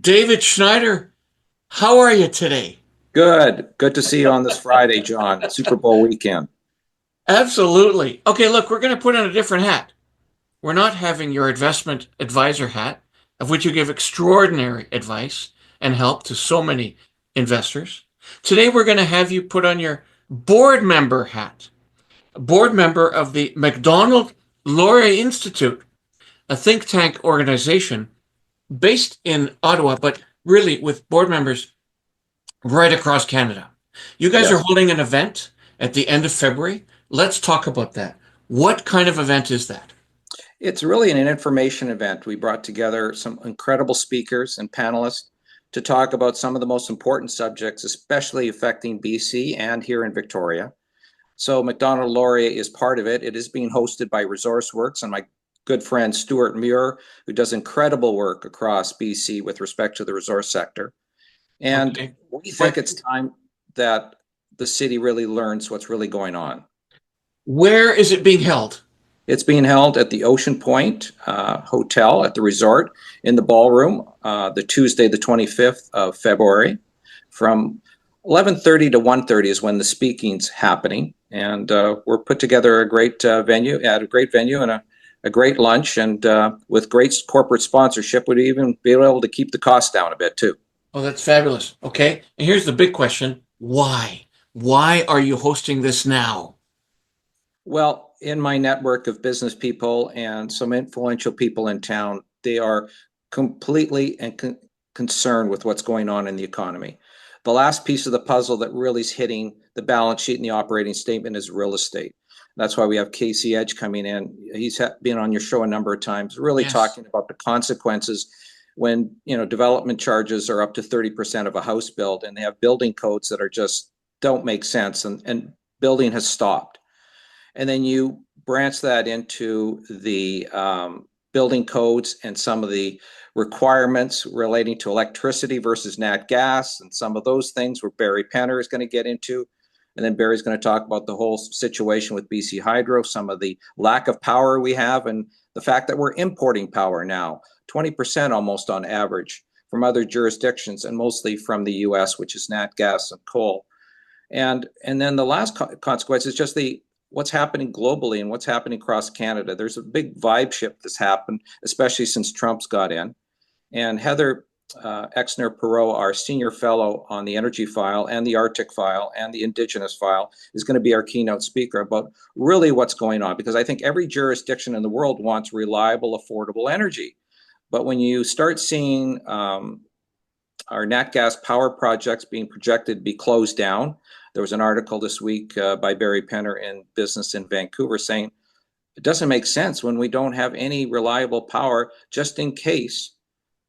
David Schneider, how are you today? Good. Good to see you on this Friday, John. Super Bowl weekend. Absolutely. Okay, look, we're going to put on a different hat. We're not having your investment advisor hat, of which you give extraordinary advice and help to so many investors. Today, we're going to have you put on your board member hat, a board member of the Macdonald-Laurier Institute, a think tank organization based in Ottawa, but really with board members right across Canada. You guys are Yes. holding an event at the end of February. Let's talk about that. What kind of event is that? It's really an information event. We brought together some incredible speakers and panelists to talk about some of the most important subjects, especially affecting BC and here in Victoria. So Macdonald-Laurier is part of it. It is being hosted by ResourceWorks and my good friend Stuart Muir, who does incredible work across BC with respect to the resource sector. And Okay. we think But it's time that the city really learns what's really going on. where is it being held? It's being held at the Ocean Point Hotel at the resort in the ballroom, the Tuesday, the 25th of February, from 11:30 to 1:30 is when the speaking's happening, and we're put together a great venue, at a great venue, and a great lunch, and with great corporate sponsorship, we'd even be able to keep the cost down a bit too. Oh, that's fabulous. Okay. And here's the big question. Why? Why are you hosting this now? Well, in my network of business people and some influential people in town, they are completely concerned with what's going on in the economy. The last piece of the puzzle that really is hitting the balance sheet and the operating statement is real estate. That's why we have Casey Edge coming in. He's been on your show a number of times, really Yes. talking about the consequences when development charges are up to 30% of a house build, and they have building codes that are just don't make sense, and building has stopped. And then you branch that into the building codes and some of the requirements relating to electricity versus nat gas and some of those things where Barry Penner is going to get into. And then Barry's going to talk about the whole situation with BC Hydro, some of the lack of power we have, and the fact that we're importing power now, 20% almost on average from other jurisdictions, and mostly from the US, which is nat gas and coal. And then the last consequence is just the what's happening globally and what's happening across Canada. There's a big vibe shift that's happened, especially since Trump's got in. And Heather Exner-Pirot, our senior fellow on the energy file and the Arctic file and the Indigenous file, is going to be our keynote speaker about really what's going on. Because I think every jurisdiction in the world wants reliable, affordable energy. But when you start seeing our nat gas power projects being projected to be closed down. There was an article this week by Barry Penner in Business in Vancouver saying it doesn't make sense when we don't have any reliable power just in case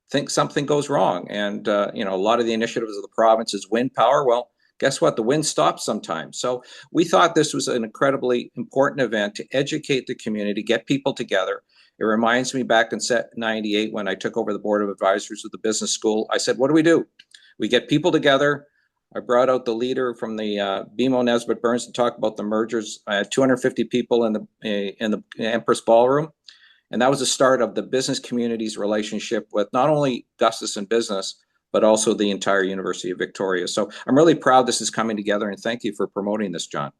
think something goes wrong. And a lot of the initiatives of the province is wind power. Well, guess what? The wind stops sometimes. So we thought this was an incredibly important event to educate the community, get people together. It reminds me back in 98 when I took over the board of advisors of the business school. I said, what do? We get people together. I brought out the leader from the BMO Nesbitt Burns to talk about the mergers. I had 250 people in the Empress Ballroom. And that was the start of the business community's relationship with not only Gustus and Business, but also the entire University of Victoria. So I'm really proud this is coming together, and thank you for promoting this, John.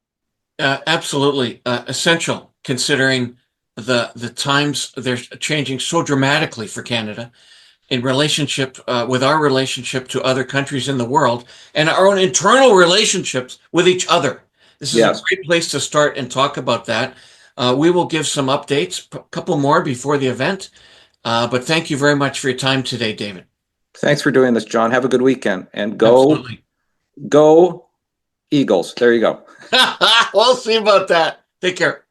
Absolutely essential considering the times they're changing so dramatically for Canada in relationship with our relationship to other countries in the world and our own internal relationships with each other. This is a Yes. great place to start and talk about that. We will give some updates, a couple more before the event. But thank you very much for your time today, David. Thanks for doing this, John. Have a good weekend, and Absolutely. go Eagles. There you go. We'll see about that. Take care.